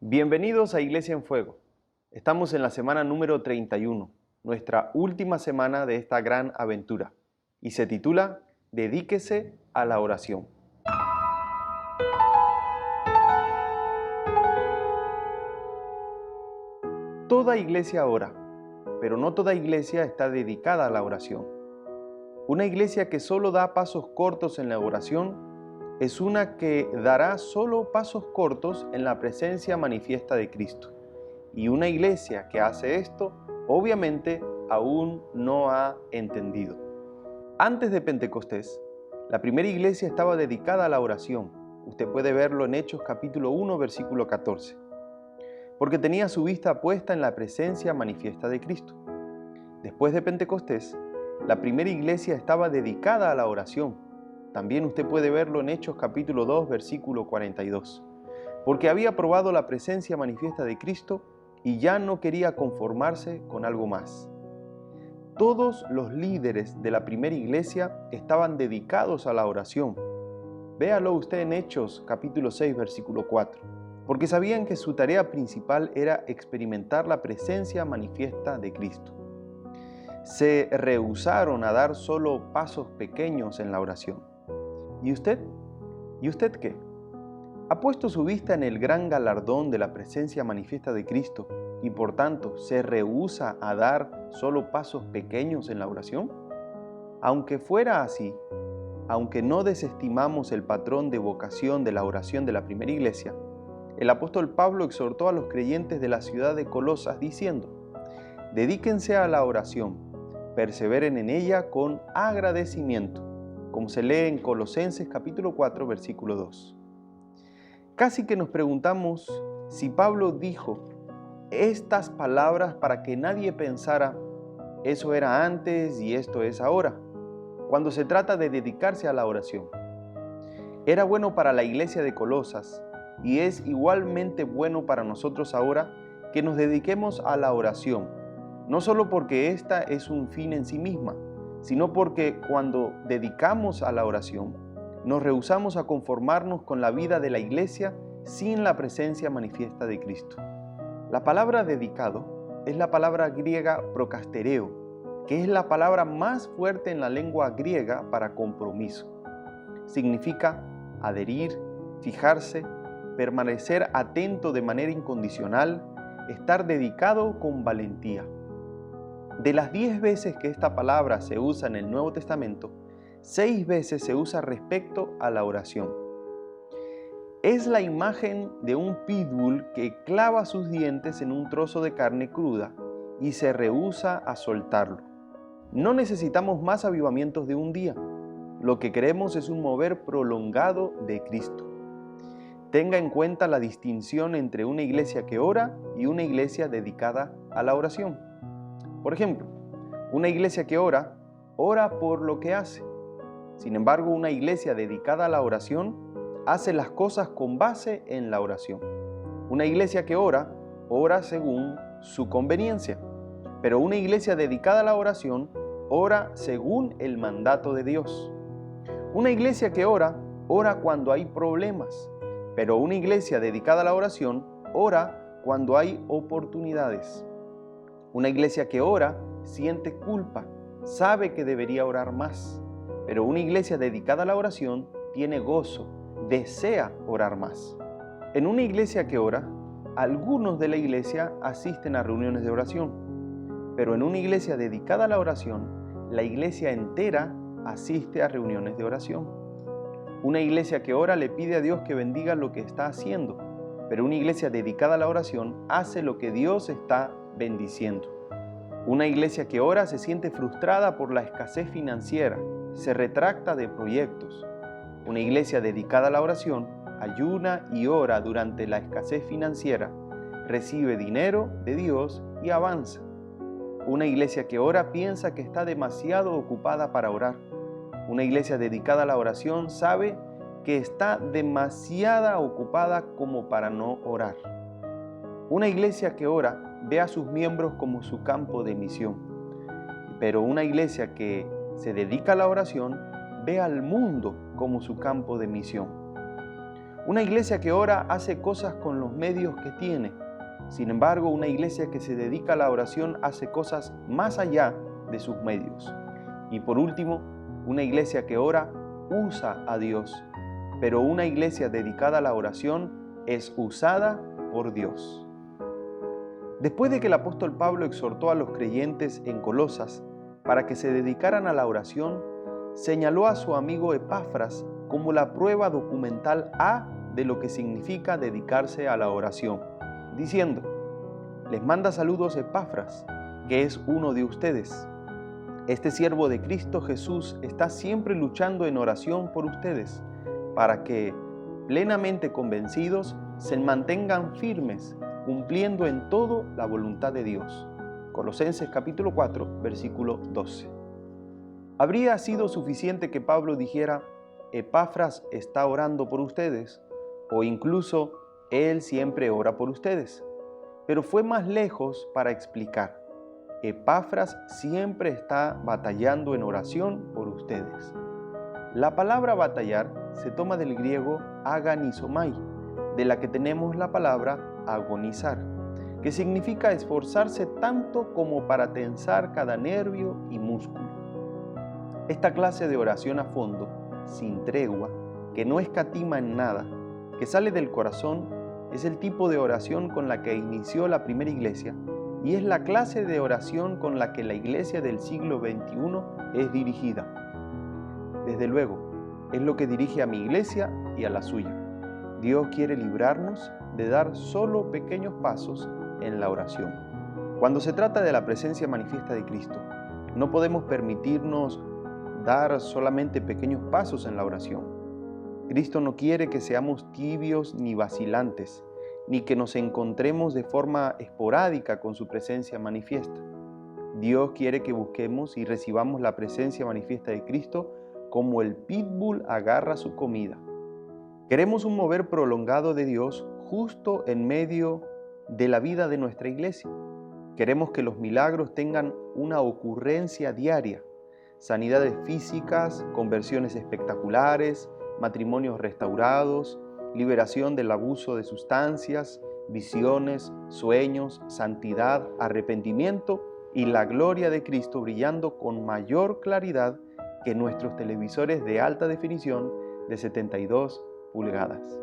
Bienvenidos a Iglesia en Fuego. Estamos en la semana número 31, nuestra última semana de esta gran aventura, y se titula Dedíquese a la oración. Toda iglesia ora, pero no toda iglesia está dedicada a la oración. Una iglesia que solo da pasos cortos en la oración es una que dará solo pasos cortos en la presencia manifiesta de Cristo. Y una iglesia que hace esto, obviamente, aún no ha entendido. Antes de Pentecostés, la primera iglesia estaba dedicada a la oración. Usted puede verlo en Hechos capítulo 1, versículo 14. Porque tenía su vista puesta en la presencia manifiesta de Cristo. Después de Pentecostés, la primera iglesia estaba dedicada a la oración. También usted puede verlo en Hechos capítulo 2, versículo 42. Porque había probado la presencia manifiesta de Cristo y ya no quería conformarse con algo más. Todos los líderes de la primera iglesia estaban dedicados a la oración. Véalo usted en Hechos capítulo 6, versículo 4. Porque sabían que su tarea principal era experimentar la presencia manifiesta de Cristo. Se rehusaron a dar solo pasos pequeños en la oración. ¿Y usted? ¿Y usted qué? ¿Ha puesto su vista en el gran galardón de la presencia manifiesta de Cristo y por tanto se rehúsa a dar solo pasos pequeños en la oración? Aunque fuera así, aunque no desestimamos el patrón de vocación de la oración de la primera iglesia, el apóstol Pablo exhortó a los creyentes de la ciudad de Colosas diciendo: dedíquense a la oración, perseveren en ella con agradecimiento, como se lee en Colosenses capítulo 4, versículo 2. Casi que nos preguntamos si Pablo dijo estas palabras para que nadie pensara, eso era antes y esto es ahora, cuando se trata de dedicarse a la oración. Era bueno para la iglesia de Colosas y es igualmente bueno para nosotros ahora que nos dediquemos a la oración, no solo porque esta es un fin en sí misma, sino porque cuando dedicamos a la oración, nos rehusamos a conformarnos con la vida de la iglesia sin la presencia manifiesta de Cristo. La palabra dedicado es la palabra griega prokastereo, que es la palabra más fuerte en la lengua griega para compromiso. Significa adherir, fijarse, permanecer atento de manera incondicional, estar dedicado con valentía. De las 10 veces que esta palabra se usa en el Nuevo Testamento, 6 veces se usa respecto a la oración. Es la imagen de un pitbull que clava sus dientes en un trozo de carne cruda y se rehúsa a soltarlo. No necesitamos más avivamientos de un día. Lo que queremos es un mover prolongado de Cristo. Tenga en cuenta la distinción entre una iglesia que ora y una iglesia dedicada a la oración. Por ejemplo, una iglesia que ora por lo que hace. Sin embargo, una iglesia dedicada a la oración hace las cosas con base en la oración. Una iglesia que ora según su conveniencia. Pero una iglesia dedicada a la oración ora según el mandato de Dios. Una iglesia que ora cuando hay problemas. Pero una iglesia dedicada a la oración ora cuando hay oportunidades. Una iglesia que ora siente culpa, sabe que debería orar más. Pero una iglesia dedicada a la oración tiene gozo, desea orar más. En una iglesia que ora, algunos de la iglesia asisten a reuniones de oración. Pero en una iglesia dedicada a la oración, la iglesia entera asiste a reuniones de oración. Una iglesia que ora le pide a Dios que bendiga lo que está haciendo, pero una iglesia dedicada a la oración hace lo que Dios está bendiciendo. Una iglesia que ora se siente frustrada por la escasez financiera, se retracta de proyectos. Una iglesia dedicada a la oración ayuna y ora durante la escasez financiera, recibe dinero de Dios y avanza. Una iglesia que ora piensa que está demasiado ocupada para orar. Una iglesia dedicada a la oración sabe que está demasiado ocupada como para no orar. Una iglesia que ora ve a sus miembros como su campo de misión. Pero una iglesia que se dedica a la oración ve al mundo como su campo de misión. Una iglesia que ora hace cosas con los medios que tiene. Sin embargo, una iglesia que se dedica a la oración hace cosas más allá de sus medios. Y por último, una iglesia que ora usa a Dios, pero una iglesia dedicada a la oración es usada por Dios. Después de que el apóstol Pablo exhortó a los creyentes en Colosas para que se dedicaran a la oración, señaló a su amigo Epafras como la prueba documental A de lo que significa dedicarse a la oración, diciendo: les manda saludos Epafras, que es uno de ustedes. Este siervo de Cristo Jesús está siempre luchando en oración por ustedes, para que, plenamente convencidos, se mantengan firmes, cumpliendo en todo la voluntad de Dios. Colosenses capítulo 4, versículo 12. ¿Habría sido suficiente que Pablo dijera: Epafras está orando por ustedes? O incluso, él siempre ora por ustedes. Pero fue más lejos para explicar: Epafras siempre está batallando en oración por ustedes. La palabra batallar se toma del griego aganizomai, de la que tenemos la palabra agonizar, que significa esforzarse tanto como para tensar cada nervio y músculo. Esta clase de oración a fondo, sin tregua, que no escatima en nada, que sale del corazón, es el tipo de oración con la que inició la primera iglesia y es la clase de oración con la que la iglesia del siglo XXI es dirigida. Desde luego, es lo que dirige a mi iglesia y a la suya. Dios quiere librarnos de dar solo pequeños pasos en la oración. Cuando se trata de la presencia manifiesta de Cristo, no podemos permitirnos dar solamente pequeños pasos en la oración. Cristo no quiere que seamos tibios ni vacilantes, ni que nos encontremos de forma esporádica con su presencia manifiesta. Dios quiere que busquemos y recibamos la presencia manifiesta de Cristo como el pitbull agarra su comida. Queremos un mover prolongado de Dios justo en medio de la vida de nuestra iglesia. Queremos que los milagros tengan una ocurrencia diaria, sanidades físicas, conversiones espectaculares, matrimonios restaurados, liberación del abuso de sustancias, visiones, sueños, santidad, arrepentimiento y la gloria de Cristo brillando con mayor claridad que nuestros televisores de alta definición de 72 pulgadas.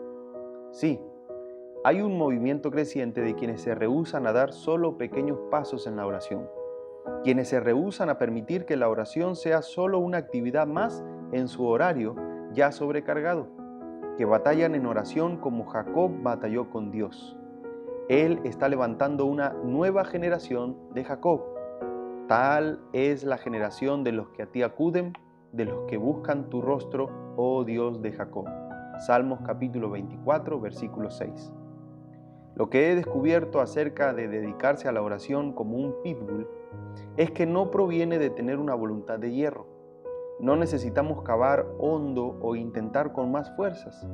Sí, hay un movimiento creciente de quienes se rehúsan a dar solo pequeños pasos en la oración, quienes se rehúsan a permitir que la oración sea solo una actividad más en su horario ya sobrecargado, que batallan en oración como Jacob batalló con Dios. Él está levantando una nueva generación de Jacob. Tal es la generación de los que a ti acuden, de los que buscan tu rostro, oh Dios de Jacob. Salmos capítulo 24, versículo 6. Lo que he descubierto acerca de dedicarse a la oración como un pitbull es que no proviene de tener una voluntad de hierro. No necesitamos cavar hondo o intentar con más fuerzas.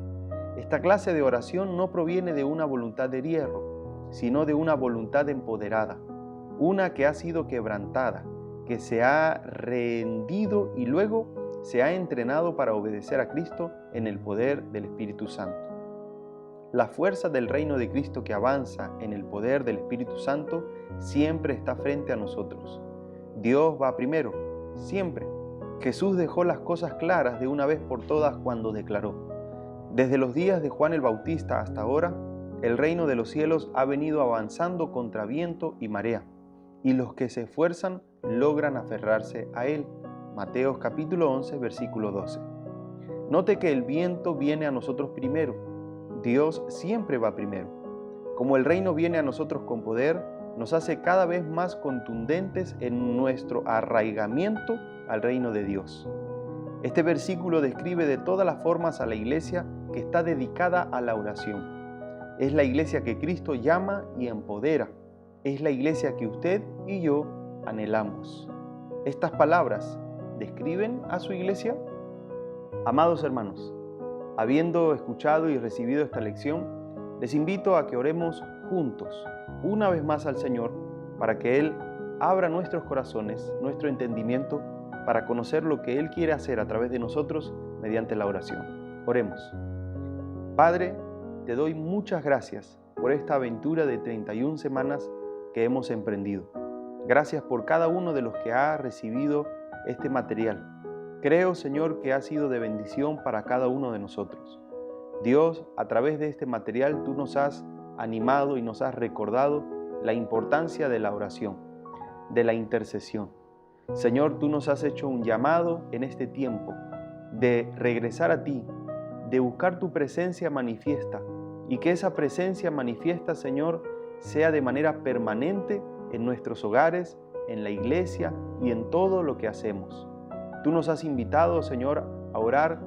Esta clase de oración no proviene de una voluntad de hierro, sino de una voluntad empoderada, una que ha sido quebrantada, que se ha rendido y luego se ha entrenado para obedecer a Cristo en el poder del Espíritu Santo. La fuerza del reino de Cristo que avanza en el poder del Espíritu Santo siempre está frente a nosotros. Dios va primero, siempre. Jesús dejó las cosas claras de una vez por todas cuando declaró: desde los días de Juan el Bautista hasta ahora, el reino de los cielos ha venido avanzando contra viento y marea, y los que se esfuerzan logran aferrarse a él. Mateo capítulo 11, versículo 12. Note que el viento viene a nosotros primero. Dios siempre va primero. Como el reino viene a nosotros con poder, nos hace cada vez más contundentes en nuestro arraigamiento al reino de Dios. Este versículo describe de todas las formas a la iglesia que está dedicada a la oración. Es la iglesia que Cristo llama y empodera. Es la iglesia que usted y yo anhelamos. ¿Estas palabras describen a su iglesia? Amados hermanos, habiendo escuchado y recibido esta lección, les invito a que oremos juntos, una vez más al Señor, para que Él abra nuestros corazones, nuestro entendimiento, para conocer lo que Él quiere hacer a través de nosotros mediante la oración. Oremos. Padre, te doy muchas gracias por esta aventura de 31 semanas que hemos emprendido. Gracias por cada uno de los que ha recibido este material. Creo, Señor, que ha sido de bendición para cada uno de nosotros. Dios, a través de este material, tú nos has animado y nos has recordado la importancia de la oración, de la intercesión. Señor, tú nos has hecho un llamado en este tiempo de regresar a ti, de buscar tu presencia manifiesta y que esa presencia manifiesta, Señor, sea de manera permanente en nuestros hogares, en la iglesia y en todo lo que hacemos. Tú nos has invitado, Señor, a orar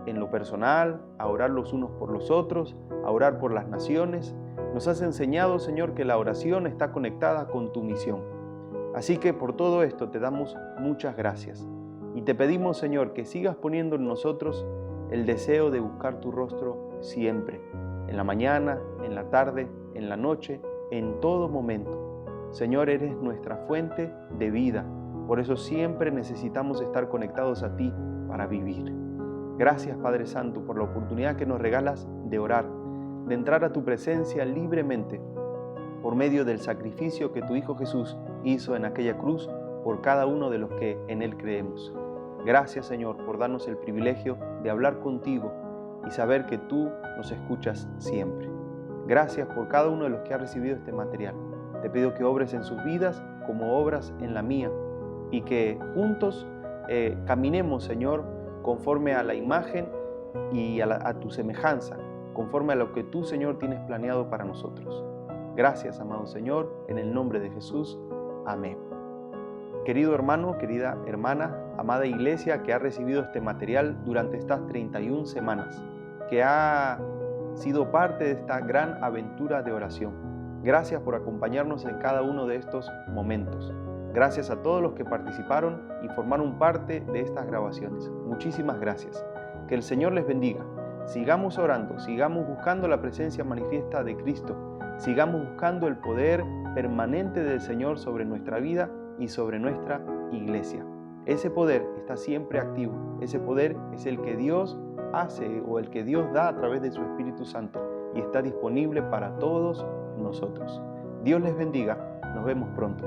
en lo personal, a orar los unos por los otros, a orar por las naciones. Nos has enseñado, Señor, que la oración está conectada con tu misión. Así que por todo esto te damos muchas gracias. Y te pedimos, Señor, que sigas poniendo en nosotros el deseo de buscar tu rostro siempre, en la mañana, en la tarde, en la noche, en todo momento. Señor, eres nuestra fuente de vida. Por eso siempre necesitamos estar conectados a ti para vivir. Gracias, Padre Santo, por la oportunidad que nos regalas de orar, de entrar a tu presencia libremente por medio del sacrificio que tu Hijo Jesús hizo en aquella cruz por cada uno de los que en Él creemos. Gracias, Señor, por darnos el privilegio de hablar contigo y saber que tú nos escuchas siempre. Gracias por cada uno de los que ha recibido este material. Te pido que obres en sus vidas como obras en la mía y que juntos caminemos, Señor, conforme a la imagen y a tu semejanza, conforme a lo que tú, Señor, tienes planeado para nosotros. Gracias, amado Señor, en el nombre de Jesús. Amén. Querido hermano, querida hermana, amada iglesia que ha recibido este material durante estas 31 semanas, que ha sido parte de esta gran aventura de oración. Gracias por acompañarnos en cada uno de estos momentos. Gracias a todos los que participaron y formaron parte de estas grabaciones. Muchísimas gracias. Que el Señor les bendiga. Sigamos orando, sigamos buscando la presencia manifiesta de Cristo. Sigamos buscando el poder permanente del Señor sobre nuestra vida y sobre nuestra iglesia. Ese poder está siempre activo. Ese poder es el que Dios hace o el que Dios da a través de su Espíritu Santo y está disponible para todos nosotros. Dios les bendiga. Nos vemos pronto.